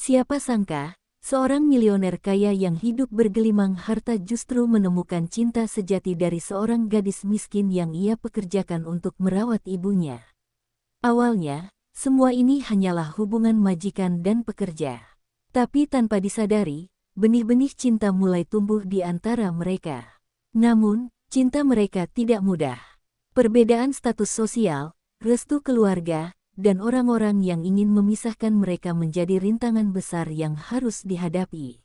Siapa sangka, seorang milioner kaya yang hidup bergelimang harta justru menemukan cinta sejati dari seorang gadis miskin yang ia pekerjakan untuk merawat ibunya. Awalnya, semua ini hanyalah hubungan majikan dan pekerja. Tapi tanpa disadari, benih-benih cinta mulai tumbuh di antara mereka. Namun, cinta mereka tidak mudah. Perbedaan status sosial, restu keluarga, dan orang-orang yang ingin memisahkan mereka menjadi rintangan besar yang harus dihadapi.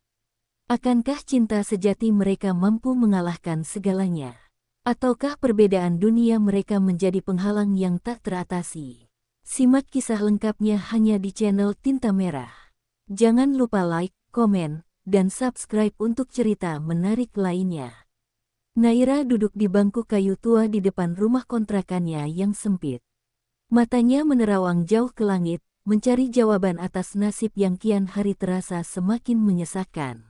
Akankah cinta sejati mereka mampu mengalahkan segalanya? Ataukah perbedaan dunia mereka menjadi penghalang yang tak teratasi? Simak kisah lengkapnya hanya di channel Tinta Merah. Jangan lupa like, komen, dan subscribe untuk cerita menarik lainnya. Naira duduk di bangku kayu tua di depan rumah kontrakannya yang sempit. Matanya menerawang jauh ke langit, mencari jawaban atas nasib yang kian hari terasa semakin menyesakkan.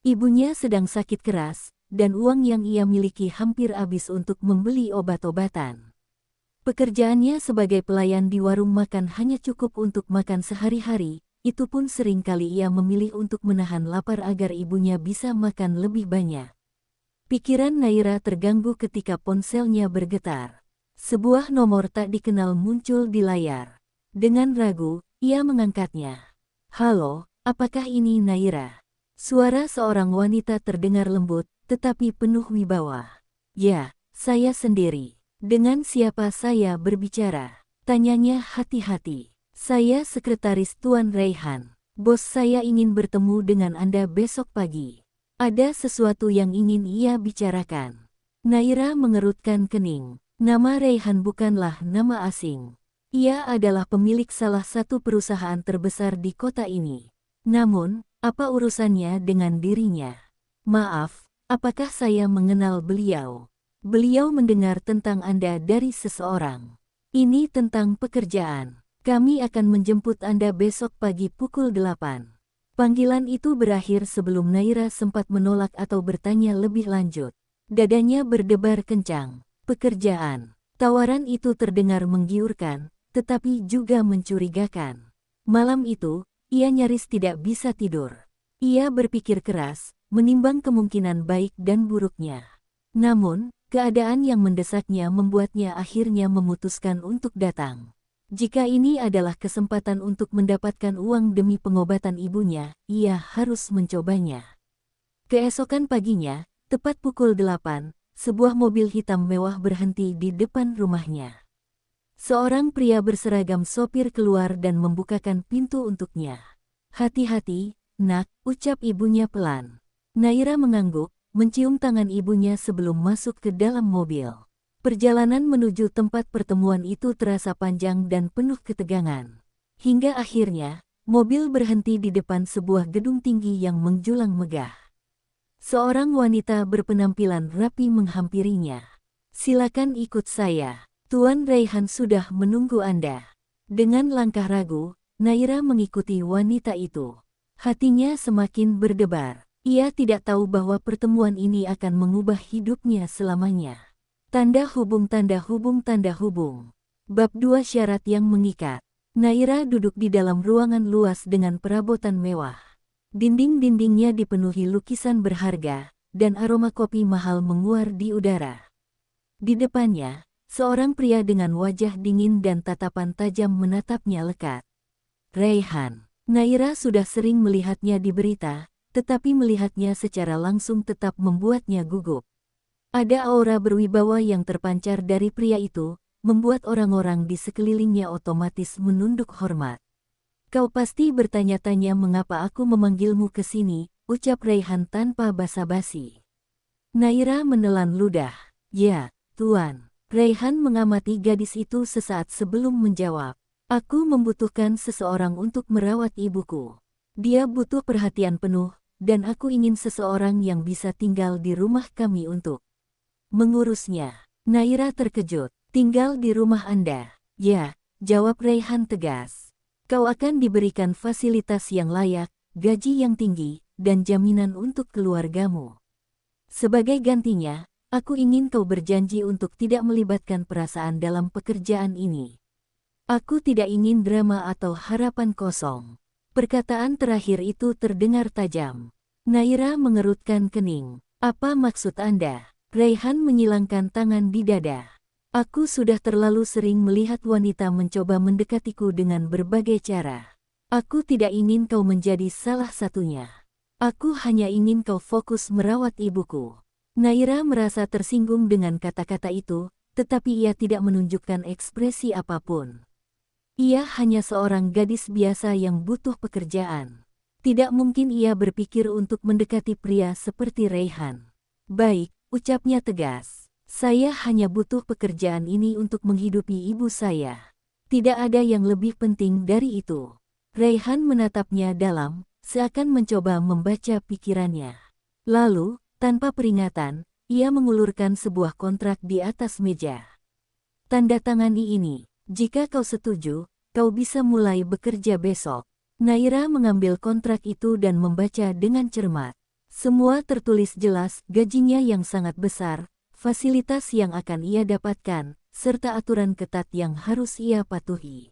Ibunya sedang sakit keras, dan uang yang ia miliki hampir habis untuk membeli obat-obatan. Pekerjaannya sebagai pelayan di warung makan hanya cukup untuk makan sehari-hari, itu pun seringkali ia memilih untuk menahan lapar agar ibunya bisa makan lebih banyak. Pikiran Naira terganggu ketika ponselnya bergetar. Sebuah nomor tak dikenal muncul di layar. Dengan ragu, ia mengangkatnya. "Halo, apakah ini Naira?" Suara seorang wanita terdengar lembut, tetapi penuh wibawa. "Ya, saya sendiri. Dengan siapa saya berbicara?" tanyanya hati-hati. "Saya sekretaris Tuan Raihan. Bos saya ingin bertemu dengan Anda besok pagi. Ada sesuatu yang ingin ia bicarakan." Naira mengerutkan kening. Nama Raihan bukanlah nama asing. Ia adalah pemilik salah satu perusahaan terbesar di kota ini. Namun, apa urusannya dengan dirinya? "Maaf, apakah saya mengenal beliau?" "Beliau mendengar tentang Anda dari seseorang. Ini tentang pekerjaan. Kami akan menjemput Anda besok pagi pukul 8. Panggilan itu berakhir sebelum Naira sempat menolak atau bertanya lebih lanjut. Dadanya berdebar kencang. Pekerjaan. Tawaran itu terdengar menggiurkan, tetapi juga mencurigakan. Malam itu, ia nyaris tidak bisa tidur. Ia berpikir keras, menimbang kemungkinan baik dan buruknya. Namun, keadaan yang mendesaknya membuatnya akhirnya memutuskan untuk datang. Jika ini adalah kesempatan untuk mendapatkan uang demi pengobatan ibunya, ia harus mencobanya. Keesokan paginya, tepat pukul 8, sebuah mobil hitam mewah berhenti di depan rumahnya. Seorang pria berseragam sopir keluar dan membukakan pintu untuknya. "Hati-hati, nak," ucap ibunya pelan. Naira mengangguk, mencium tangan ibunya sebelum masuk ke dalam mobil. Perjalanan menuju tempat pertemuan itu terasa panjang dan penuh ketegangan. Hingga akhirnya, mobil berhenti di depan sebuah gedung tinggi yang menjulang megah. Seorang wanita berpenampilan rapi menghampirinya. "Silakan ikut saya. Tuan Raihan sudah menunggu Anda." Dengan langkah ragu, Naira mengikuti wanita itu. Hatinya semakin berdebar. Ia tidak tahu bahwa pertemuan ini akan mengubah hidupnya selamanya. Tanda hubung tanda hubung tanda hubung. Bab 2 Syarat yang mengikat. Naira duduk di dalam ruangan luas dengan perabotan mewah. Dinding-dindingnya dipenuhi lukisan berharga, dan aroma kopi mahal menguar di udara. Di depannya, seorang pria dengan wajah dingin dan tatapan tajam menatapnya lekat. Raihan. Naira sudah sering melihatnya di berita, tetapi melihatnya secara langsung tetap membuatnya gugup. Ada aura berwibawa yang terpancar dari pria itu, membuat orang-orang di sekelilingnya otomatis menunduk hormat. "Kau pasti bertanya-tanya mengapa aku memanggilmu ke sini," ucap Raihan tanpa basa-basi. Naira menelan ludah. "Ya, Tuan." Raihan mengamati gadis itu sesaat sebelum menjawab. "Aku membutuhkan seseorang untuk merawat ibuku. Dia butuh perhatian penuh, dan aku ingin seseorang yang bisa tinggal di rumah kami untuk mengurusnya." Naira terkejut. "Tinggal di rumah Anda?" "Ya," jawab Raihan tegas. "Kau akan diberikan fasilitas yang layak, gaji yang tinggi, dan jaminan untuk keluargamu. Sebagai gantinya, aku ingin kau berjanji untuk tidak melibatkan perasaan dalam pekerjaan ini. Aku tidak ingin drama atau harapan kosong." Perkataan terakhir itu terdengar tajam. Naira mengerutkan kening. Apa maksud Anda? Raihan menyilangkan tangan di dada. Aku sudah terlalu sering melihat wanita mencoba mendekatiku dengan berbagai cara. Aku tidak ingin kau menjadi salah satunya. Aku hanya ingin kau fokus merawat ibuku. Naira merasa tersinggung dengan kata-kata itu, tetapi ia tidak menunjukkan ekspresi apapun. Ia hanya seorang gadis biasa yang butuh pekerjaan. Tidak mungkin ia berpikir untuk mendekati pria seperti Raihan. Baik, ucapnya tegas. Saya hanya butuh pekerjaan ini untuk menghidupi ibu saya. Tidak ada yang lebih penting dari itu. Raihan menatapnya dalam, seakan mencoba membaca pikirannya. Lalu, tanpa peringatan, ia mengulurkan sebuah kontrak di atas meja. Tanda tangani ini. Jika kau setuju, kau bisa mulai bekerja besok. Naira mengambil kontrak itu dan membaca dengan cermat. Semua tertulis jelas, gajinya yang sangat besar, fasilitas yang akan ia dapatkan, serta aturan ketat yang harus ia patuhi.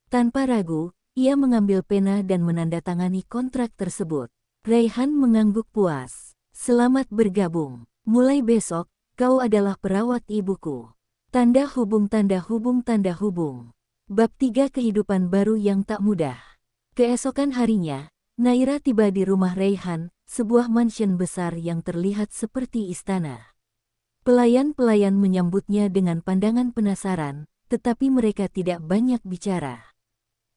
Tanpa ragu, ia mengambil pena dan menandatangani kontrak tersebut. Raihan mengangguk puas. Selamat bergabung. Mulai besok, kau adalah perawat ibuku. Tanda hubung tanda hubung tanda hubung. Bab 3 Kehidupan Baru yang Tak Mudah. Keesokan harinya, Naira tiba di rumah Raihan, sebuah mansion besar yang terlihat seperti istana. Pelayan-pelayan menyambutnya dengan pandangan penasaran, tetapi mereka tidak banyak bicara.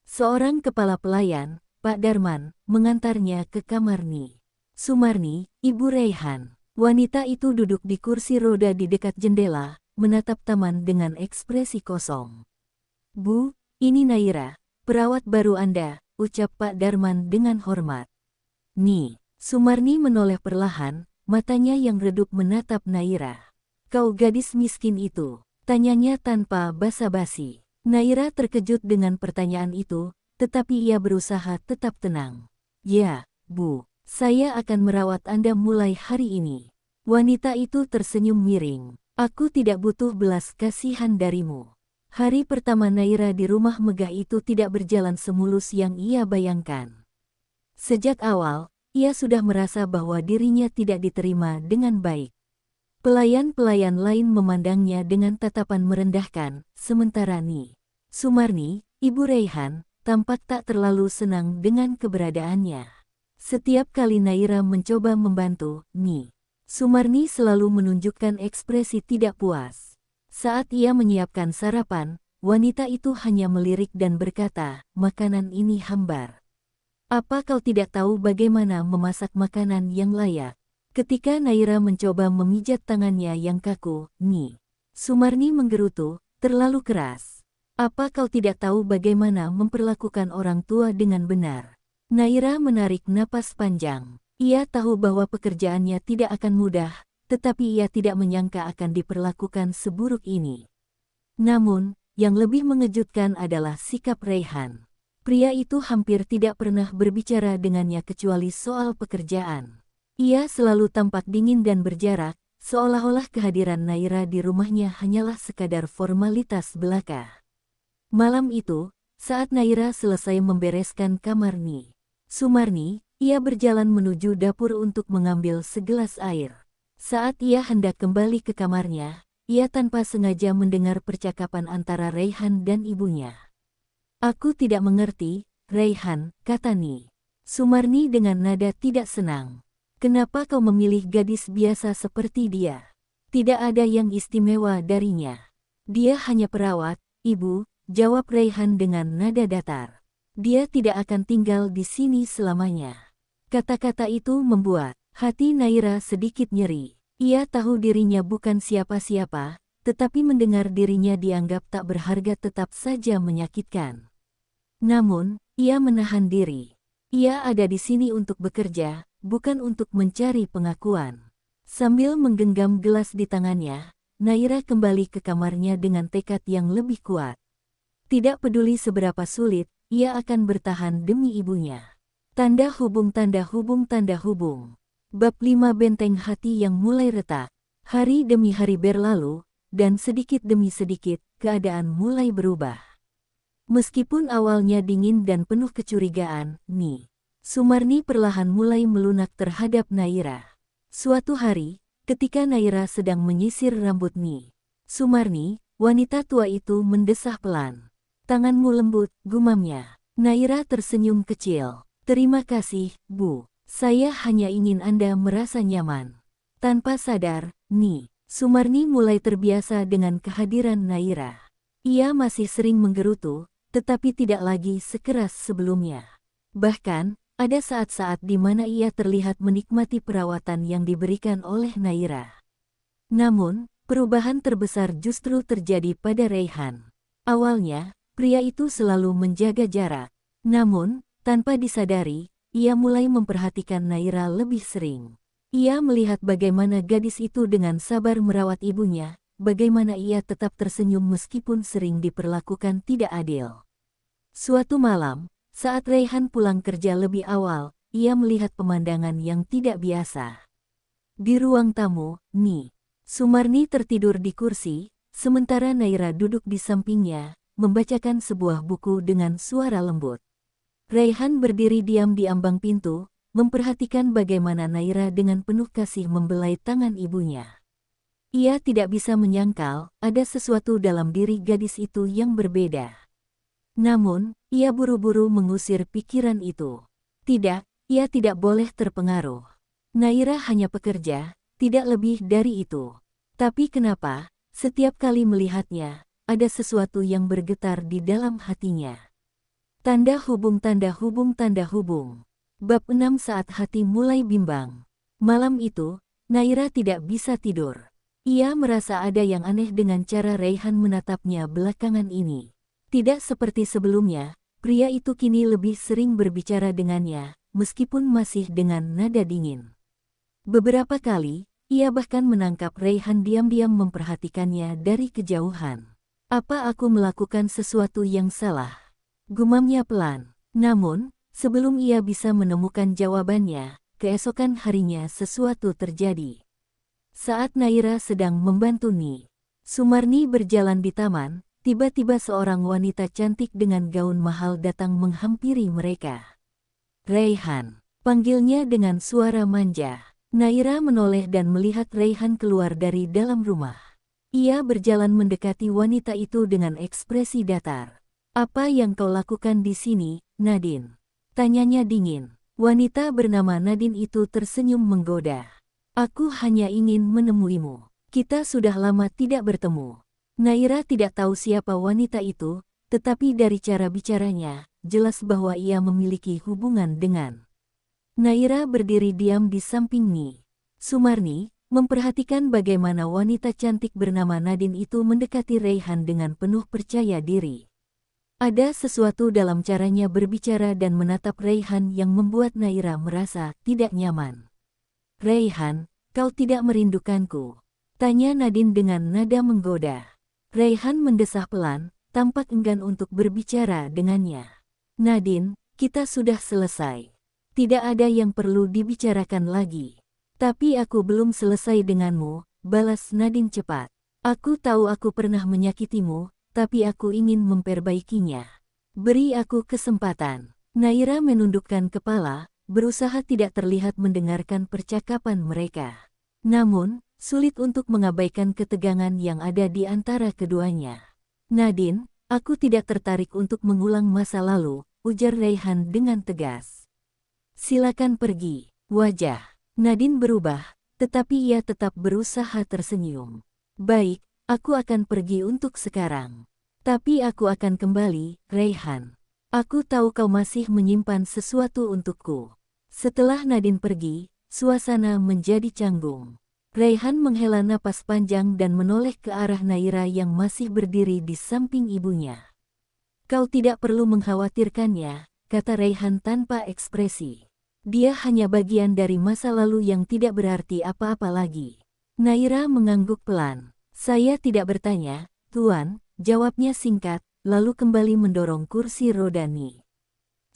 Seorang kepala pelayan, Pak Darman, mengantarnya ke kamar Ni. Sumarni, ibu Raihan. Wanita itu duduk di kursi roda di dekat jendela, menatap taman dengan ekspresi kosong. Bu, ini Naira, perawat baru Anda, ucap Pak Darman dengan hormat. Ni, Sumarni menoleh perlahan, matanya yang redup menatap Naira. Kau gadis miskin itu, tanyanya tanpa basa-basi. Naira terkejut dengan pertanyaan itu, tetapi ia berusaha tetap tenang. Ya, Bu, saya akan merawat Anda mulai hari ini. Wanita itu tersenyum miring. Aku tidak butuh belas kasihan darimu. Hari pertama Naira di rumah megah itu tidak berjalan semulus yang ia bayangkan. Sejak awal, ia sudah merasa bahwa dirinya tidak diterima dengan baik. Pelayan-pelayan lain memandangnya dengan tatapan merendahkan, sementara Ni Sumarni, ibu Raihan, tampak tak terlalu senang dengan keberadaannya. Setiap kali Naira mencoba membantu, Ni Sumarni selalu menunjukkan ekspresi tidak puas. Saat ia menyiapkan sarapan, wanita itu hanya melirik dan berkata, "Makanan ini hambar. Apa kau tidak tahu bagaimana memasak makanan yang layak?" Ketika Naira mencoba memijat tangannya yang kaku, Ni Sumarni menggerutu, "Terlalu keras. Apa kau tidak tahu bagaimana memperlakukan orang tua dengan benar?" Naira menarik napas panjang. Ia tahu bahwa pekerjaannya tidak akan mudah, tetapi ia tidak menyangka akan diperlakukan seburuk ini. Namun, yang lebih mengejutkan adalah sikap Raihan. Pria itu hampir tidak pernah berbicara dengannya kecuali soal pekerjaan. Ia selalu tampak dingin dan berjarak, seolah-olah kehadiran Naira di rumahnya hanyalah sekadar formalitas belaka. Malam itu, saat Naira selesai membereskan kamar Ni Sumarni, ia berjalan menuju dapur untuk mengambil segelas air. Saat ia hendak kembali ke kamarnya, ia tanpa sengaja mendengar percakapan antara Raihan dan ibunya. "Aku tidak mengerti, Raihan," kata Ni Sumarni dengan nada tidak senang. "Kenapa kau memilih gadis biasa seperti dia? Tidak ada yang istimewa darinya. Dia hanya perawat, Ibu," jawab Raihan dengan nada datar. "Dia tidak akan tinggal di sini selamanya." Kata-kata itu membuat hati Naira sedikit nyeri. Ia tahu dirinya bukan siapa-siapa, tetapi mendengar dirinya dianggap tak berharga tetap saja menyakitkan. Namun, ia menahan diri. Ia ada di sini untuk bekerja, bukan untuk mencari pengakuan. Sambil menggenggam gelas di tangannya, Naira kembali ke kamarnya dengan tekad yang lebih kuat. Tidak peduli seberapa sulit, ia akan bertahan demi ibunya. Tanda hubung tanda hubung tanda hubung. Bab 5 Benteng hati yang mulai retak. Hari demi hari berlalu, dan sedikit demi sedikit, keadaan mulai berubah. Meskipun awalnya dingin dan penuh kecurigaan, Sumarni perlahan mulai melunak terhadap Naira. Suatu hari, ketika Naira sedang menyisir rambut Sumarni, wanita tua itu mendesah pelan. "Tanganmu lembut," gumamnya. Naira tersenyum kecil. "Terima kasih, Bu. Saya hanya ingin Anda merasa nyaman." Tanpa sadar, Sumarni mulai terbiasa dengan kehadiran Naira. Ia masih sering menggerutu, tetapi tidak lagi sekeras sebelumnya. Bahkan, ada saat-saat di mana ia terlihat menikmati perawatan yang diberikan oleh Naira. Namun, perubahan terbesar justru terjadi pada Raihan. Awalnya, pria itu selalu menjaga jarak. Namun, tanpa disadari, ia mulai memperhatikan Naira lebih sering. Ia melihat bagaimana gadis itu dengan sabar merawat ibunya, bagaimana ia tetap tersenyum meskipun sering diperlakukan tidak adil. Suatu malam, saat Raihan pulang kerja lebih awal, ia melihat pemandangan yang tidak biasa. Di ruang tamu, Sumarni tertidur di kursi, sementara Naira duduk di sampingnya, membacakan sebuah buku dengan suara lembut. Raihan berdiri diam di ambang pintu, memperhatikan bagaimana Naira dengan penuh kasih membelai tangan ibunya. Ia tidak bisa menyangkal ada sesuatu dalam diri gadis itu yang berbeda. Namun, ia buru-buru mengusir pikiran itu. Tidak, ia tidak boleh terpengaruh. Naira hanya pekerja, tidak lebih dari itu. Tapi kenapa, setiap kali melihatnya, ada sesuatu yang bergetar di dalam hatinya. Tanda hubung tanda hubung tanda hubung. Bab 6. Saat hati mulai bimbang. Malam itu, Naira tidak bisa tidur. Ia merasa ada yang aneh dengan cara Raihan menatapnya belakangan ini. Tidak seperti sebelumnya, pria itu kini lebih sering berbicara dengannya, meskipun masih dengan nada dingin. Beberapa kali, ia bahkan menangkap Raihan diam-diam memperhatikannya dari kejauhan. "Apa aku melakukan sesuatu yang salah?" gumamnya pelan. Namun, sebelum ia bisa menemukan jawabannya, keesokan harinya sesuatu terjadi. Saat Naira sedang membantu Sumarni berjalan di taman, tiba-tiba seorang wanita cantik dengan gaun mahal datang menghampiri mereka. "Raihan," panggilnya dengan suara manja. Naira menoleh dan melihat Raihan keluar dari dalam rumah. Ia berjalan mendekati wanita itu dengan ekspresi datar. "Apa yang kau lakukan di sini, Nadine?" tanyanya dingin. Wanita bernama Nadine itu tersenyum menggoda. "Aku hanya ingin menemuimu. Kita sudah lama tidak bertemu." Naira tidak tahu siapa wanita itu, tetapi dari cara bicaranya, jelas bahwa ia memiliki hubungan dengan. Naira berdiri diam di samping Sumarni, memperhatikan bagaimana wanita cantik bernama Nadine itu mendekati Raihan dengan penuh percaya diri. Ada sesuatu dalam caranya berbicara dan menatap Raihan yang membuat Naira merasa tidak nyaman. "Raihan, kau tidak merindukanku?" tanya Nadine dengan nada menggoda. Raihan mendesah pelan, tampak enggan untuk berbicara dengannya. "Nadine, kita sudah selesai. Tidak ada yang perlu dibicarakan lagi." "Tapi aku belum selesai denganmu," balas Nadine cepat. "Aku tahu aku pernah menyakitimu, tapi aku ingin memperbaikinya. Beri aku kesempatan." Naira menundukkan kepala, berusaha tidak terlihat mendengarkan percakapan mereka. Namun, sulit untuk mengabaikan ketegangan yang ada di antara keduanya. "Nadine, aku tidak tertarik untuk mengulang masa lalu," ujar Raihan dengan tegas. "Silakan pergi." Wajah Nadine berubah, tetapi ia tetap berusaha tersenyum. "Baik, aku akan pergi untuk sekarang. Tapi aku akan kembali, Raihan. Aku tahu kau masih menyimpan sesuatu untukku." Setelah Nadine pergi, suasana menjadi canggung. Raihan menghela napas panjang dan menoleh ke arah Naira yang masih berdiri di samping ibunya. "Kau tidak perlu mengkhawatirkannya," kata Raihan tanpa ekspresi. "Dia hanya bagian dari masa lalu yang tidak berarti apa-apa lagi." Naira mengangguk pelan. "Saya tidak bertanya, Tuan," jawabnya singkat, lalu kembali mendorong kursi roda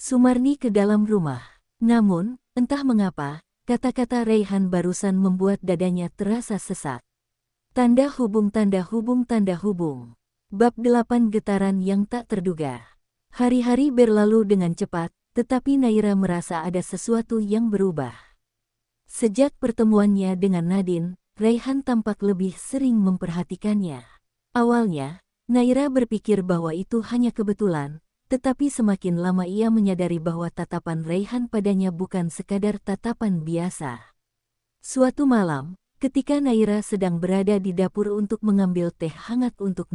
Sumarni ke dalam rumah. Namun, entah mengapa, kata-kata Raihan barusan membuat dadanya terasa sesak. Tanda hubung tanda hubung tanda hubung. Bab 8. Getaran yang tak terduga. Hari-hari berlalu dengan cepat, tetapi Naira merasa ada sesuatu yang berubah. Sejak pertemuannya dengan Nadine, Raihan tampak lebih sering memperhatikannya. Awalnya, Naira berpikir bahwa itu hanya kebetulan, tetapi semakin lama ia menyadari bahwa tatapan Raihan padanya bukan sekadar tatapan biasa. Suatu malam, ketika Naira sedang berada di dapur untuk mengambil teh hangat untuk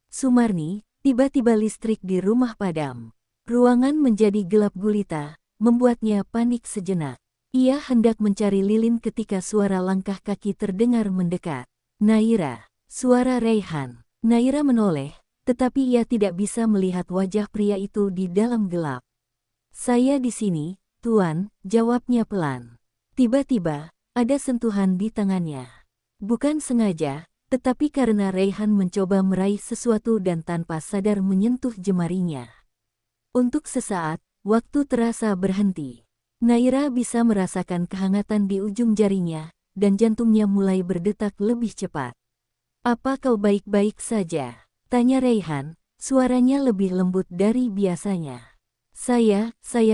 Sumarni, tiba-tiba listrik di rumah padam. Ruangan menjadi gelap gulita, membuatnya panik sejenak. Ia hendak mencari lilin ketika suara langkah kaki terdengar mendekat. Naira, suara Raihan. Naira menoleh, tetapi ia tidak bisa melihat wajah pria itu di dalam gelap. "Saya di sini, Tuan," jawabnya pelan. Tiba-tiba, ada sentuhan di tangannya. Bukan sengaja, tetapi karena Raihan mencoba meraih sesuatu dan tanpa sadar menyentuh jemarinya. Untuk sesaat, waktu terasa berhenti. Naira bisa merasakan kehangatan di ujung jarinya, dan jantungnya mulai berdetak lebih cepat. "Apa kau baik-baik saja?" tanya Raihan, suaranya lebih lembut dari biasanya. Saya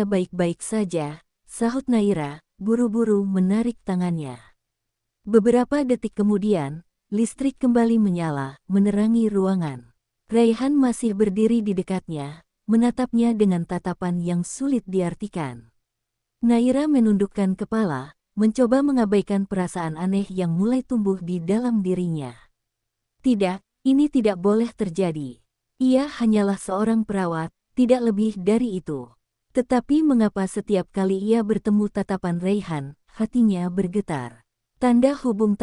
baik-baik saja," sahut Naira, buru-buru menarik tangannya. Beberapa detik kemudian, listrik kembali menyala, menerangi ruangan. Raihan masih berdiri di dekatnya, menatapnya dengan tatapan yang sulit diartikan. Naira menundukkan kepala, mencoba mengabaikan perasaan aneh yang mulai tumbuh di dalam dirinya. Tidak, ini tidak boleh terjadi. Ia hanyalah seorang perawat, tidak lebih dari itu. Tetapi mengapa setiap kali ia bertemu tatapan Raihan, hatinya bergetar. Tanda hubung.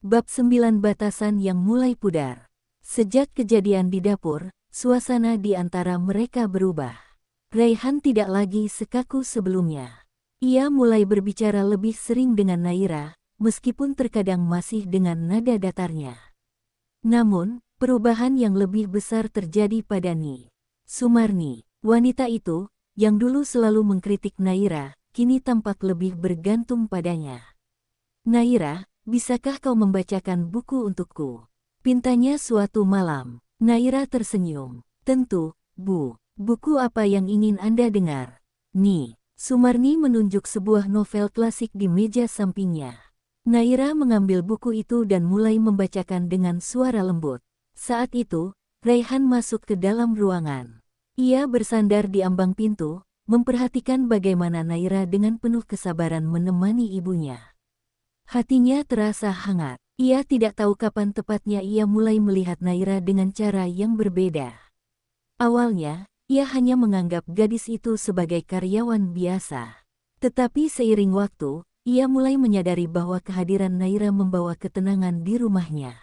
Bab 9 Batasan yang mulai pudar. Sejak kejadian di dapur, suasana di antara mereka berubah. Raihan tidak lagi sekaku sebelumnya. Ia mulai berbicara lebih sering dengan Naira, meskipun terkadang masih dengan nada datarnya. Namun, perubahan yang lebih besar terjadi pada Sumarni. Wanita itu, yang dulu selalu mengkritik Naira, kini tampak lebih bergantung padanya. "Naira, bisakah kau membacakan buku untukku?" pintanya suatu malam. Naira tersenyum. "Tentu, Bu. Buku apa yang ingin Anda dengar?" Sumarni menunjuk sebuah novel klasik di meja sampingnya. Naira mengambil buku itu dan mulai membacakan dengan suara lembut. Saat itu, Raihan masuk ke dalam ruangan. Ia bersandar di ambang pintu, memperhatikan bagaimana Naira dengan penuh kesabaran menemani ibunya. Hatinya terasa hangat. Ia tidak tahu kapan tepatnya ia mulai melihat Naira dengan cara yang berbeda. Awalnya, ia hanya menganggap gadis itu sebagai karyawan biasa. Tetapi seiring waktu, ia mulai menyadari bahwa kehadiran Naira membawa ketenangan di rumahnya.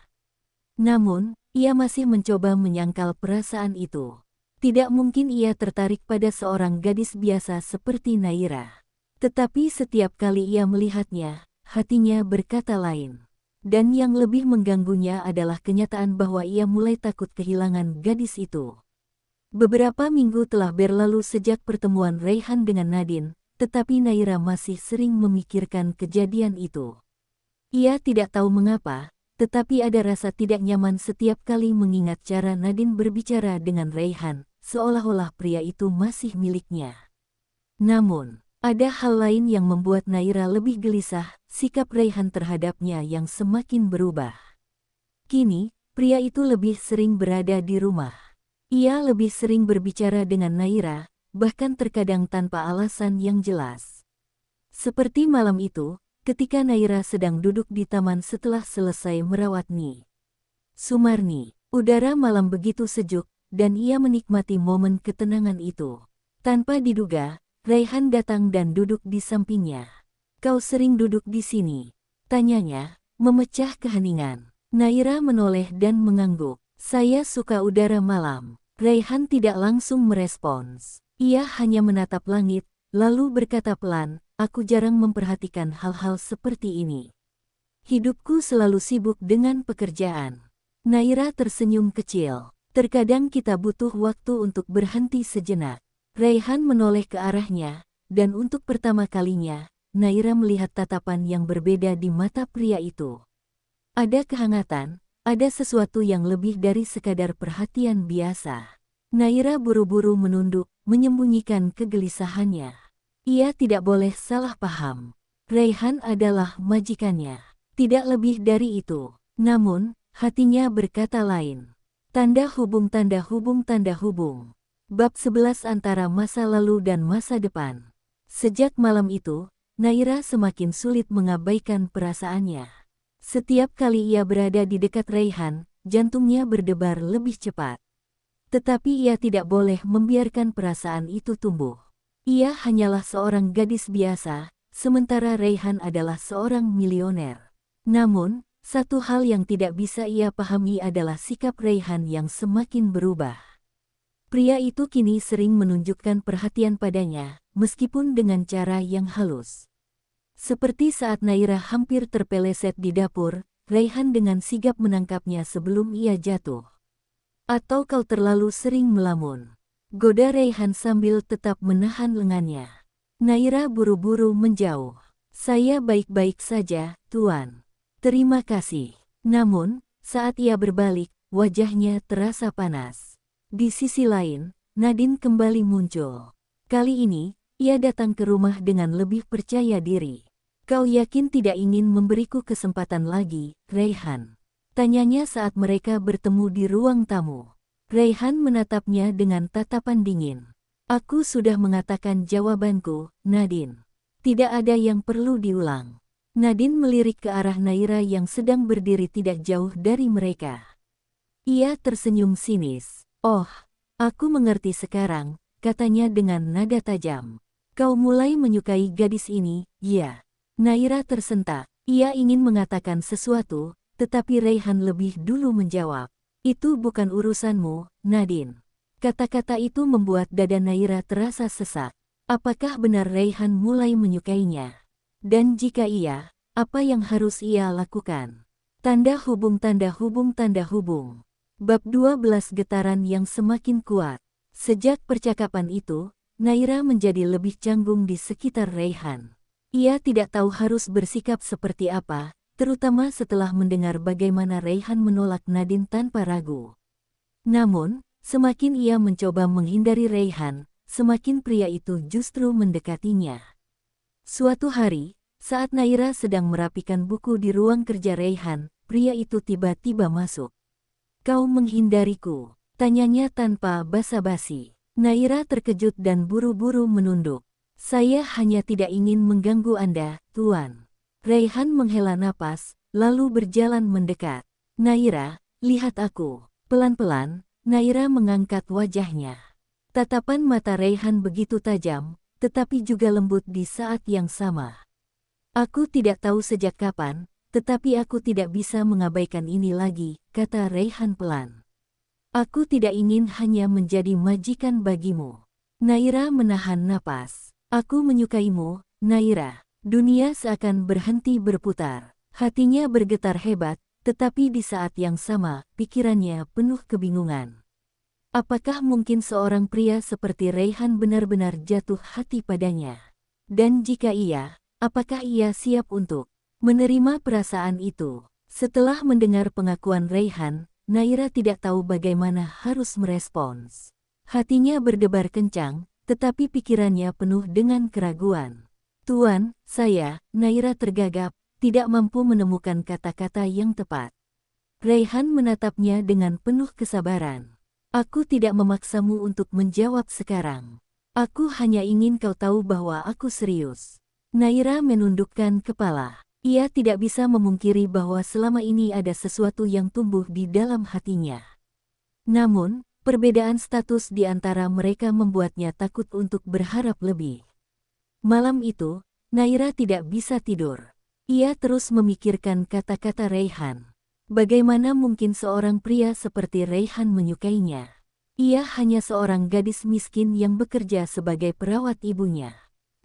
Namun, ia masih mencoba menyangkal perasaan itu. Tidak mungkin ia tertarik pada seorang gadis biasa seperti Naira. Tetapi setiap kali ia melihatnya, hatinya berkata lain. Dan yang lebih mengganggunya adalah kenyataan bahwa ia mulai takut kehilangan gadis itu. Beberapa minggu telah berlalu sejak pertemuan Raihan dengan Nadine, tetapi Naira masih sering memikirkan kejadian itu. Ia tidak tahu mengapa, tetapi ada rasa tidak nyaman setiap kali mengingat cara Nadine berbicara dengan Raihan, seolah-olah pria itu masih miliknya. Namun, ada hal lain yang membuat Naira lebih gelisah, sikap Raihan terhadapnya yang semakin berubah. Kini, pria itu lebih sering berada di rumah. Ia lebih sering berbicara dengan Naira, bahkan terkadang tanpa alasan yang jelas. Seperti malam itu, ketika Naira sedang duduk di taman setelah selesai merawat Sumarni. Udara malam begitu sejuk, dan ia menikmati momen ketenangan itu. Tanpa diduga, Raihan datang dan duduk di sampingnya. "Kau sering duduk di sini?" tanyanya, memecah keheningan. Naira menoleh dan mengangguk. "Saya suka udara malam." Raihan tidak langsung merespons. Ia hanya menatap langit, lalu berkata pelan, "Aku jarang memperhatikan hal-hal seperti ini. Hidupku selalu sibuk dengan pekerjaan." Naira tersenyum kecil. "Terkadang kita butuh waktu untuk berhenti sejenak." Raihan menoleh ke arahnya, dan untuk pertama kalinya, Naira melihat tatapan yang berbeda di mata pria itu. Ada kehangatan, ada sesuatu yang lebih dari sekadar perhatian biasa. Naira buru-buru menunduk, menyembunyikan kegelisahannya. Ia tidak boleh salah paham. Raihan adalah majikannya. Tidak lebih dari itu. Namun, hatinya berkata lain. Tanda hubung tanda hubung tanda hubung. Bab 11 antara masa lalu dan masa depan. Sejak malam itu, Naira semakin sulit mengabaikan perasaannya. Setiap kali ia berada di dekat Raihan, jantungnya berdebar lebih cepat. Tetapi ia tidak boleh membiarkan perasaan itu tumbuh. Ia hanyalah seorang gadis biasa, sementara Raihan adalah seorang milioner. Namun, satu hal yang tidak bisa ia pahami adalah sikap Raihan yang semakin berubah. Pria itu kini sering menunjukkan perhatian padanya, meskipun dengan cara yang halus. Seperti saat Naira hampir terpeleset di dapur, Raihan dengan sigap menangkapnya sebelum ia jatuh. Atau kau terlalu sering melamun? Goda Raihan sambil tetap menahan lengannya. Naira buru-buru menjauh. Saya baik-baik saja, Tuan. Terima kasih. Namun, saat ia berbalik, wajahnya terasa panas. Di sisi lain, Nadine kembali muncul. Kali ini, ia datang ke rumah dengan lebih percaya diri. Kau yakin tidak ingin memberiku kesempatan lagi, Raihan? Tanyanya saat mereka bertemu di ruang tamu. Raihan menatapnya dengan tatapan dingin. Aku sudah mengatakan jawabanku, Nadine. Tidak ada yang perlu diulang. Nadine melirik ke arah Naira yang sedang berdiri tidak jauh dari mereka. Ia tersenyum sinis. Oh, aku mengerti sekarang, katanya dengan nada tajam. Kau mulai menyukai gadis ini, ya. Naira tersentak. Ia ingin mengatakan sesuatu, tetapi Raihan lebih dulu menjawab. Itu bukan urusanmu, Nadine. Kata-kata itu membuat dada Naira terasa sesak. Apakah benar Raihan mulai menyukainya? Dan jika iya, apa yang harus ia lakukan? Tanda hubung tanda hubung tanda hubung. Bab 12 getaran yang semakin kuat. Sejak percakapan itu, Naira menjadi lebih canggung di sekitar Raihan. Ia tidak tahu harus bersikap seperti apa, terutama setelah mendengar bagaimana Raihan menolak Nadine tanpa ragu. Namun, semakin ia mencoba menghindari Raihan, semakin pria itu justru mendekatinya. Suatu hari, saat Naira sedang merapikan buku di ruang kerja Raihan, pria itu tiba-tiba masuk. Kau menghindariku? Tanyanya tanpa basa-basi. Naira terkejut dan buru-buru menunduk. Saya hanya tidak ingin mengganggu Anda, Tuan. Raihan menghela napas, lalu berjalan mendekat. Naira, lihat aku. Pelan-pelan, Naira mengangkat wajahnya. Tatapan mata Raihan begitu tajam, tetapi juga lembut di saat yang sama. Aku tidak tahu sejak kapan, tetapi aku tidak bisa mengabaikan ini lagi, kata Raihan pelan. Aku tidak ingin hanya menjadi majikan bagimu. Naira menahan napas. Aku menyukaimu, Naira. Dunia seakan berhenti berputar. Hatinya bergetar hebat, tetapi di saat yang sama, pikirannya penuh kebingungan. Apakah mungkin seorang pria seperti Raihan benar-benar jatuh hati padanya? Dan jika iya, apakah ia siap untuk menerima perasaan itu? Setelah mendengar pengakuan Raihan, Naira tidak tahu bagaimana harus merespons. Hatinya berdebar kencang, tetapi pikirannya penuh dengan keraguan. Tuan, saya, Naira tergagap, tidak mampu menemukan kata-kata yang tepat. Raihan menatapnya dengan penuh kesabaran. Aku tidak memaksamu untuk menjawab sekarang. Aku hanya ingin kau tahu bahwa aku serius. Naira menundukkan kepala. Ia tidak bisa memungkiri bahwa selama ini ada sesuatu yang tumbuh di dalam hatinya. Namun, perbedaan status di antara mereka membuatnya takut untuk berharap lebih. Malam itu, Naira tidak bisa tidur. Ia terus memikirkan kata-kata Raihan. Bagaimana mungkin seorang pria seperti Raihan menyukainya? Ia hanya seorang gadis miskin yang bekerja sebagai perawat ibunya.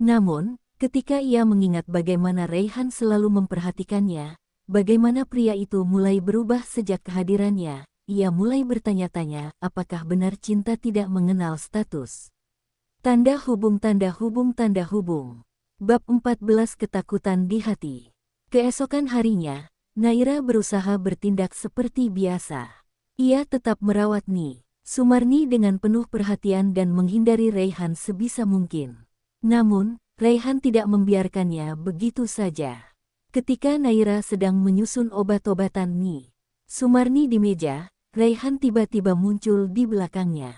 Namun, ketika ia mengingat bagaimana Raihan selalu memperhatikannya, bagaimana pria itu mulai berubah sejak kehadirannya, ia mulai bertanya-tanya apakah benar cinta tidak mengenal status. Tanda hubung tanda hubung tanda hubung. Bab 14 ketakutan di hati. Keesokan harinya, Naira berusaha bertindak seperti biasa. Ia tetap merawat Ni. Sumarni dengan penuh perhatian dan menghindari Raihan sebisa mungkin. Namun, Raihan tidak membiarkannya begitu saja. Ketika Naira sedang menyusun obat-obatan Sumarni di meja, Raihan tiba-tiba muncul di belakangnya.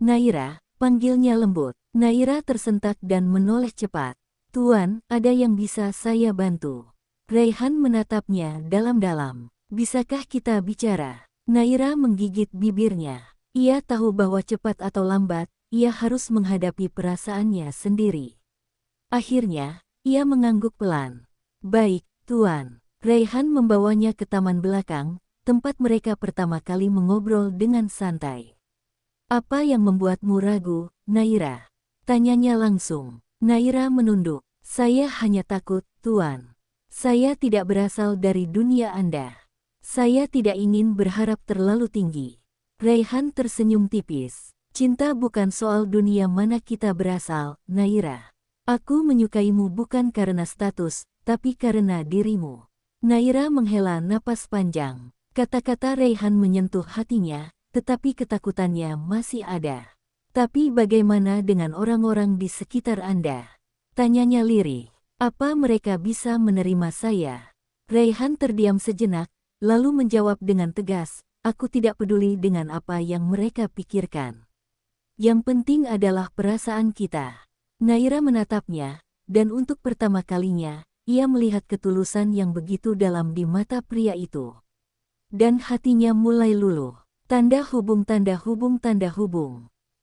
"Naira," panggilnya lembut. Naira tersentak dan menoleh cepat. "Tuan, ada yang bisa saya bantu?" Raihan menatapnya dalam-dalam. "Bisakah kita bicara?" Naira menggigit bibirnya. Ia tahu bahwa cepat atau lambat, ia harus menghadapi perasaannya sendiri. Akhirnya, ia mengangguk pelan. "Baik, Tuan." Raihan membawanya ke taman belakang, tempat mereka pertama kali mengobrol dengan santai. "Apa yang membuatmu ragu, Naira?" tanyanya langsung. Naira menunduk. "Saya hanya takut, Tuan. Saya tidak berasal dari dunia Anda. Saya tidak ingin berharap terlalu tinggi." Raihan tersenyum tipis. "Cinta bukan soal dunia mana kita berasal, Naira. Aku menyukaimu bukan karena status, tapi karena dirimu." Naira menghela napas panjang. Kata-kata Raihan menyentuh hatinya, tetapi ketakutannya masih ada. "Tapi bagaimana dengan orang-orang di sekitar Anda?" tanyanya lirih. "Apa mereka bisa menerima saya?" Raihan terdiam sejenak, lalu menjawab dengan tegas, "Aku tidak peduli dengan apa yang mereka pikirkan. Yang penting adalah perasaan kita." Naira menatapnya, dan untuk pertama kalinya, ia melihat ketulusan yang begitu dalam di mata pria itu. Dan hatinya mulai luluh. Tanda hubung.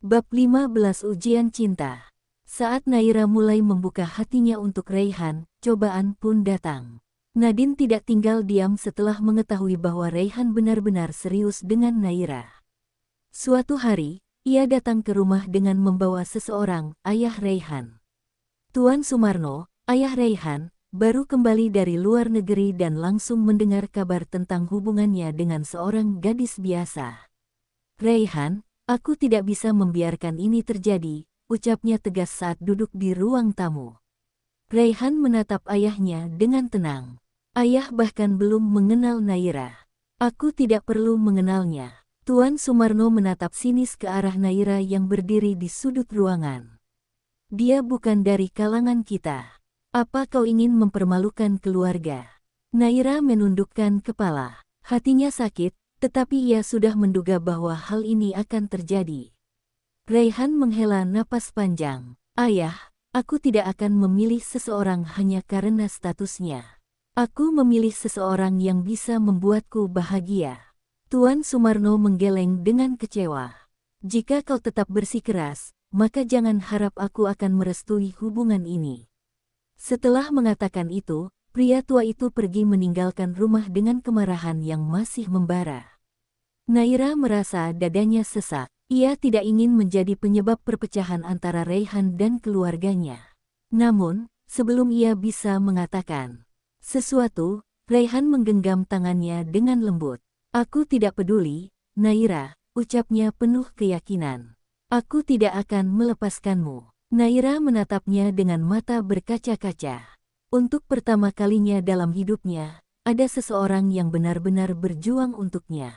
Bab 15 Ujian Cinta. Saat Naira mulai membuka hatinya untuk Raihan, cobaan pun datang. Nadine tidak tinggal diam setelah mengetahui bahwa Raihan benar-benar serius dengan Naira. Suatu hari, ia datang ke rumah dengan membawa seseorang, ayah Raihan. Tuan Sumarno, ayah Raihan, baru kembali dari luar negeri dan langsung mendengar kabar tentang hubungannya dengan seorang gadis biasa. "Raihan, aku tidak bisa membiarkan ini terjadi," ucapnya tegas saat duduk di ruang tamu. Raihan menatap ayahnya dengan tenang. "Ayah bahkan belum mengenal Naira. Aku tidak perlu mengenalnya." Tuan Sumarno menatap sinis ke arah Naira yang berdiri di sudut ruangan. "Dia bukan dari kalangan kita. Apa kau ingin mempermalukan keluarga?" Naira menundukkan kepala. Hatinya sakit, tetapi ia sudah menduga bahwa hal ini akan terjadi. Raihan menghela napas panjang. "Ayah, aku tidak akan memilih seseorang hanya karena statusnya. Aku memilih seseorang yang bisa membuatku bahagia." Tuan Sumarno menggeleng dengan kecewa. "Jika kau tetap bersikeras, maka jangan harap aku akan merestui hubungan ini." Setelah mengatakan itu, pria tua itu pergi meninggalkan rumah dengan kemarahan yang masih membara. Naira merasa dadanya sesak. Ia tidak ingin menjadi penyebab perpecahan antara Raihan dan keluarganya. Namun, sebelum ia bisa mengatakan sesuatu, Raihan menggenggam tangannya dengan lembut. "Aku tidak peduli, Naira," ucapnya penuh keyakinan. "Aku tidak akan melepaskanmu." Naira menatapnya dengan mata berkaca-kaca. Untuk pertama kalinya dalam hidupnya, ada seseorang yang benar-benar berjuang untuknya.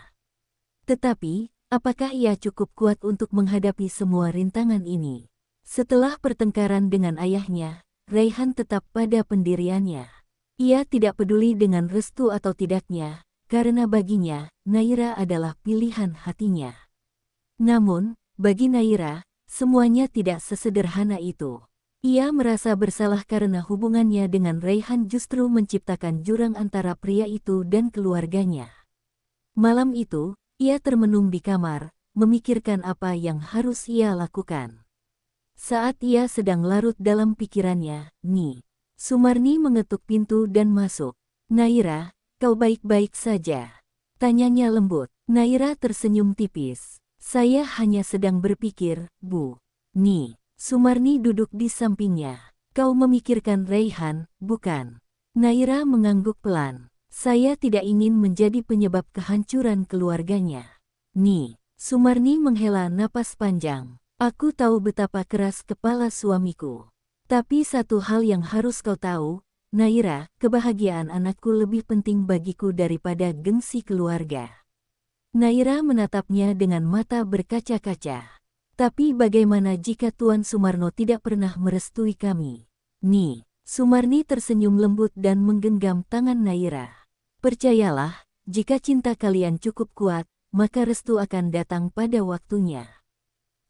Tetapi, apakah ia cukup kuat untuk menghadapi semua rintangan ini? Setelah pertengkaran dengan ayahnya, Raihan tetap pada pendiriannya. Ia tidak peduli dengan restu atau tidaknya, karena baginya, Naira adalah pilihan hatinya. Namun, bagi Naira, semuanya tidak sesederhana itu. Ia merasa bersalah karena hubungannya dengan Raihan justru menciptakan jurang antara pria itu dan keluarganya. Malam itu, ia termenung di kamar, memikirkan apa yang harus ia lakukan. Saat ia sedang larut dalam pikirannya, Sumarni mengetuk pintu dan masuk. "Naira, kau baik-baik saja?" tanyanya lembut. Naira tersenyum tipis. "Saya hanya sedang berpikir, Bu." Sumarni duduk di sampingnya. "Kau memikirkan Raihan, bukan?" Naira mengangguk pelan. "Saya tidak ingin menjadi penyebab kehancuran keluarganya." Sumarni menghela napas panjang. "Aku tahu betapa keras kepala suamiku. Tapi satu hal yang harus kau tahu, Naira, kebahagiaan anakku lebih penting bagiku daripada gengsi keluarga." Naira menatapnya dengan mata berkaca-kaca. Tapi bagaimana jika Tuan Sumarno tidak pernah merestui kami? Nih, Sumarni tersenyum lembut dan menggenggam tangan Naira. Percayalah, jika cinta kalian cukup kuat, maka restu akan datang pada waktunya.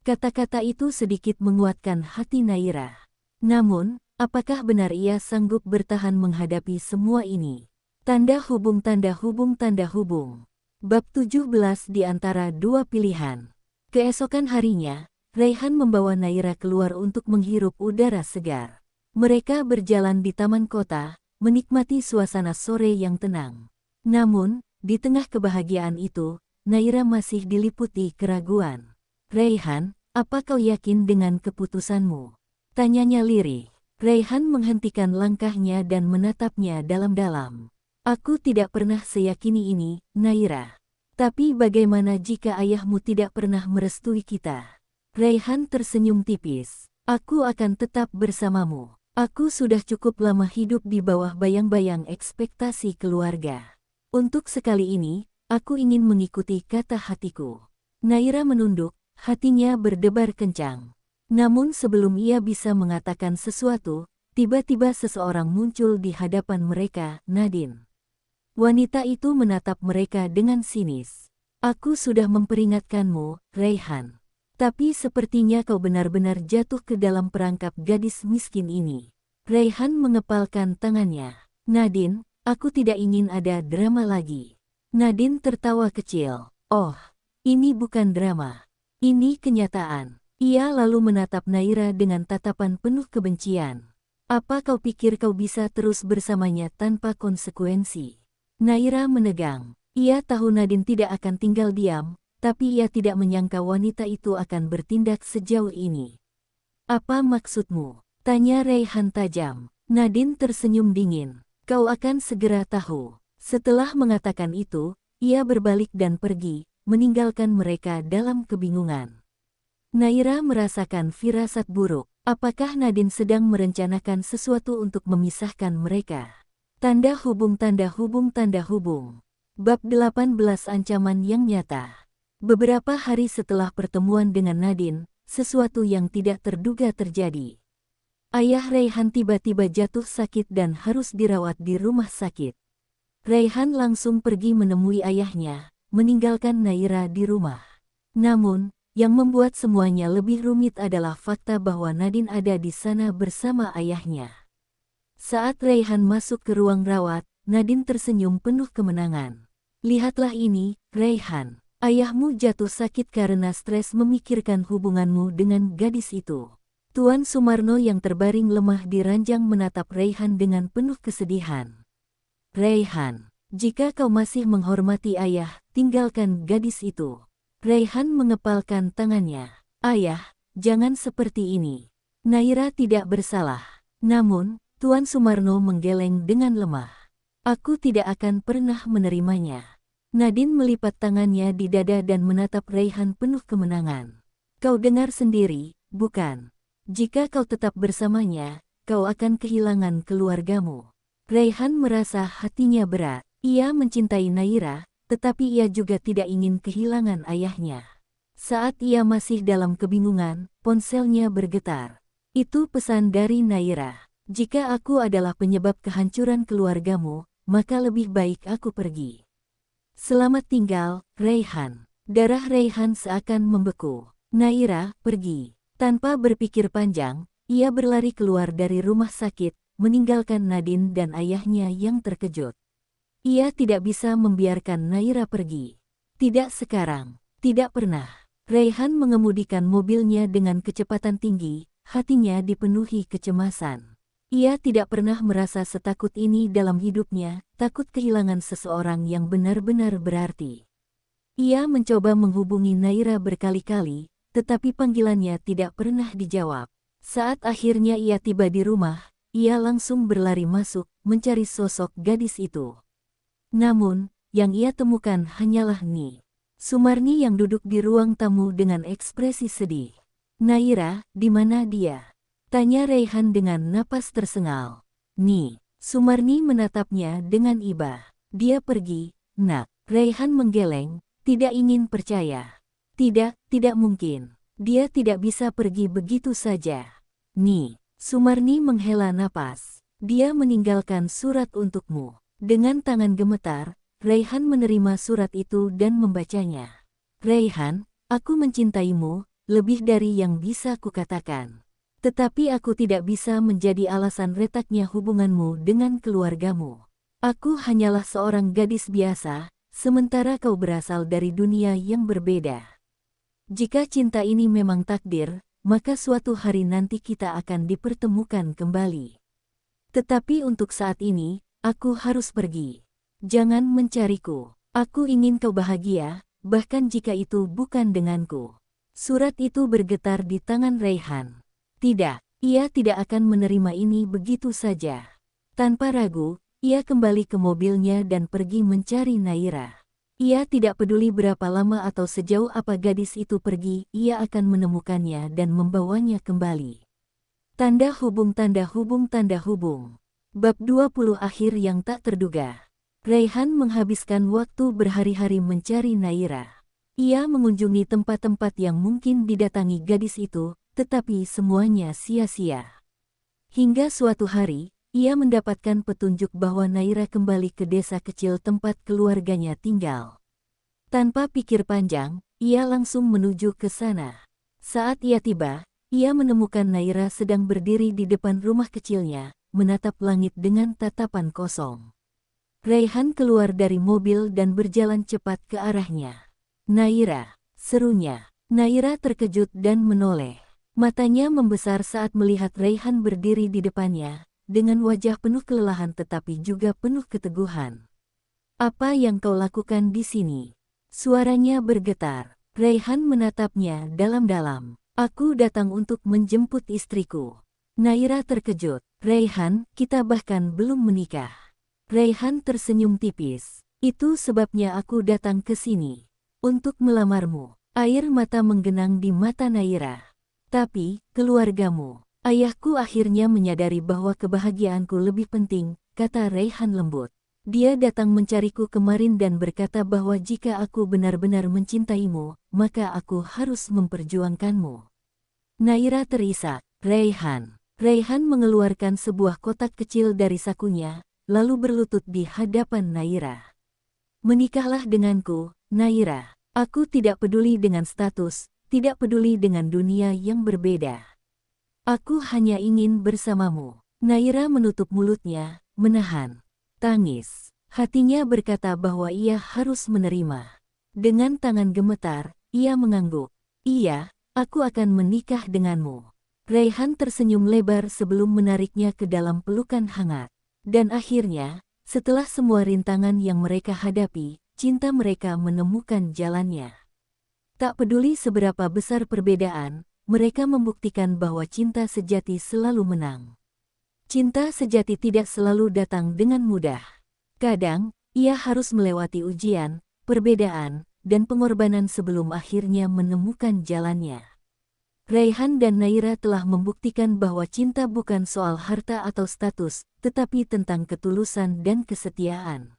Kata-kata itu sedikit menguatkan hati Naira. Namun, apakah benar ia sanggup bertahan menghadapi semua ini? Tanda hubung tanda hubung tanda hubung. Bab 17 di antara dua pilihan. Keesokan harinya, Raihan membawa Naira keluar untuk menghirup udara segar. Mereka berjalan di taman kota, menikmati suasana sore yang tenang. Namun, di tengah kebahagiaan itu, Naira masih diliputi keraguan. Raihan, apa kau yakin dengan keputusanmu? Tanyanya lirih. Raihan menghentikan langkahnya dan menatapnya dalam-dalam. Aku tidak pernah seyakini ini, Naira. Tapi bagaimana jika ayahmu tidak pernah merestui kita? Raihan tersenyum tipis. Aku akan tetap bersamamu. Aku sudah cukup lama hidup di bawah bayang-bayang ekspektasi keluarga. Untuk sekali ini, aku ingin mengikuti kata hatiku. Naira menunduk, hatinya berdebar kencang. Namun sebelum ia bisa mengatakan sesuatu, tiba-tiba seseorang muncul di hadapan mereka, Nadine. Wanita itu menatap mereka dengan sinis. Aku sudah memperingatkanmu, Raihan. Tapi sepertinya kau benar-benar jatuh ke dalam perangkap gadis miskin ini. Raihan mengepalkan tangannya. Nadine, aku tidak ingin ada drama lagi. Nadine tertawa kecil. Oh, ini bukan drama. Ini kenyataan. Ia lalu menatap Naira dengan tatapan penuh kebencian. Apa kau pikir kau bisa terus bersamanya tanpa konsekuensi? Naira menegang. Ia tahu Nadine tidak akan tinggal diam, tapi ia tidak menyangka wanita itu akan bertindak sejauh ini. Apa maksudmu? Tanya Raihan tajam. Nadine tersenyum dingin. Kau akan segera tahu. Setelah mengatakan itu, ia berbalik dan pergi, meninggalkan mereka dalam kebingungan. Naira merasakan firasat buruk. Apakah Nadine sedang merencanakan sesuatu untuk memisahkan mereka? Tanda hubung tanda hubung tanda hubung. Bab 18 Ancaman yang nyata. Beberapa hari setelah pertemuan dengan Nadine, sesuatu yang tidak terduga terjadi. Ayah Raihan tiba-tiba jatuh sakit dan harus dirawat di rumah sakit. Raihan langsung pergi menemui ayahnya, meninggalkan Naira di rumah. Namun, yang membuat semuanya lebih rumit adalah fakta bahwa Nadine ada di sana bersama ayahnya. Saat Raihan masuk ke ruang rawat, Nadine tersenyum penuh kemenangan. Lihatlah ini, Raihan. Ayahmu jatuh sakit karena stres memikirkan hubunganmu dengan gadis itu. Tuan Sumarno yang terbaring lemah di ranjang menatap Raihan dengan penuh kesedihan. Raihan, jika kau masih menghormati ayah, tinggalkan gadis itu. Raihan mengepalkan tangannya. Ayah, jangan seperti ini. Naira tidak bersalah. Namun, Tuan Sumarno menggeleng dengan lemah. Aku tidak akan pernah menerimanya. Nadine melipat tangannya di dada dan menatap Raihan penuh kemenangan. Kau dengar sendiri, bukan? Jika kau tetap bersamanya, kau akan kehilangan keluargamu. Raihan merasa hatinya berat. Ia mencintai Naira, tetapi ia juga tidak ingin kehilangan ayahnya. Saat ia masih dalam kebingungan, ponselnya bergetar. Itu pesan dari Naira. Jika aku adalah penyebab kehancuran keluargamu, maka lebih baik aku pergi. Selamat tinggal, Raihan. Darah Raihan seakan membeku. Naira, pergi. Tanpa berpikir panjang, ia berlari keluar dari rumah sakit, meninggalkan Nadine dan ayahnya yang terkejut. Ia tidak bisa membiarkan Naira pergi. Tidak sekarang, tidak pernah. Raihan mengemudikan mobilnya dengan kecepatan tinggi, hatinya dipenuhi kecemasan. Ia tidak pernah merasa setakut ini dalam hidupnya, takut kehilangan seseorang yang benar-benar berarti. Ia mencoba menghubungi Naira berkali-kali, tetapi panggilannya tidak pernah dijawab. Saat akhirnya ia tiba di rumah, ia langsung berlari masuk, mencari sosok gadis itu. Namun, yang ia temukan hanyalah Sumarni yang duduk di ruang tamu dengan ekspresi sedih. Naira, di mana dia? Tanya Raihan dengan napas tersengal. Sumarni menatapnya dengan iba. Dia pergi, nak. Raihan menggeleng, tidak ingin percaya. Tidak mungkin. Dia tidak bisa pergi begitu saja. Nih, Sumarni menghela napas. Dia meninggalkan surat untukmu. Dengan tangan gemetar, Raihan menerima surat itu dan membacanya. Raihan, aku mencintaimu, lebih dari yang bisa kukatakan. Tetapi aku tidak bisa menjadi alasan retaknya hubunganmu dengan keluargamu. Aku hanyalah seorang gadis biasa, sementara kau berasal dari dunia yang berbeda. Jika cinta ini memang takdir, maka suatu hari nanti kita akan dipertemukan kembali. Tetapi untuk saat ini, aku harus pergi. Jangan mencariku. Aku ingin kau bahagia, bahkan jika itu bukan denganku. Surat itu bergetar di tangan Raihan. Tidak, ia tidak akan menerima ini begitu saja. Tanpa ragu, ia kembali ke mobilnya dan pergi mencari Naira. Ia tidak peduli berapa lama atau sejauh apa gadis itu pergi, ia akan menemukannya dan membawanya kembali. Tanda hubung. Bab 20 akhir yang tak terduga. Raihan menghabiskan waktu berhari-hari mencari Naira. Ia mengunjungi tempat-tempat yang mungkin didatangi gadis itu, tetapi semuanya sia-sia. Hingga suatu hari, ia mendapatkan petunjuk bahwa Naira kembali ke desa kecil tempat keluarganya tinggal. Tanpa pikir panjang, ia langsung menuju ke sana. Saat ia tiba, ia menemukan Naira sedang berdiri di depan rumah kecilnya, menatap langit dengan tatapan kosong. Raihan keluar dari mobil dan berjalan cepat ke arahnya. "Naira," serunya. Naira terkejut dan menoleh. Matanya membesar saat melihat Raihan berdiri di depannya, dengan wajah penuh kelelahan tetapi juga penuh keteguhan. "Apa yang kau lakukan di sini?" Suaranya bergetar. Raihan menatapnya dalam-dalam. "Aku datang untuk menjemput istriku." Naira terkejut. "Raihan, kita bahkan belum menikah." Raihan tersenyum tipis. "Itu sebabnya aku datang ke sini. Untuk melamarmu." Air mata menggenang di mata Naira. "Tapi, keluargamu." "Ayahku akhirnya menyadari bahwa kebahagiaanku lebih penting," kata Raihan lembut. "Dia datang mencariku kemarin dan berkata bahwa jika aku benar-benar mencintaimu, maka aku harus memperjuangkanmu." Naira terisak. "Raihan." Raihan mengeluarkan sebuah kotak kecil dari sakunya, lalu berlutut di hadapan Naira. "Menikahlah denganku, Naira. Aku tidak peduli dengan status, tidak peduli dengan dunia yang berbeda. Aku hanya ingin bersamamu." Naira menutup mulutnya, menahan tangis. Hatinya berkata bahwa ia harus menerima. Dengan tangan gemetar, ia mengangguk. "Iya, aku akan menikah denganmu." Raihan tersenyum lebar sebelum menariknya ke dalam pelukan hangat. Dan akhirnya, setelah semua rintangan yang mereka hadapi, cinta mereka menemukan jalannya. Tak peduli seberapa besar perbedaan, mereka membuktikan bahwa cinta sejati selalu menang. Cinta sejati tidak selalu datang dengan mudah. Kadang, ia harus melewati ujian, perbedaan, dan pengorbanan sebelum akhirnya menemukan jalannya. Raihan dan Naira telah membuktikan bahwa cinta bukan soal harta atau status, tetapi tentang ketulusan dan kesetiaan.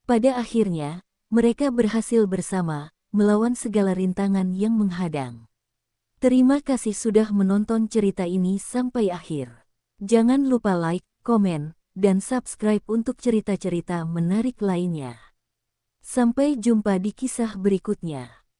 Pada akhirnya, mereka berhasil bersama, melawan segala rintangan yang menghadang. Terima kasih sudah menonton cerita ini sampai akhir. Jangan lupa like, komen, dan subscribe untuk cerita-cerita menarik lainnya. Sampai jumpa di kisah berikutnya.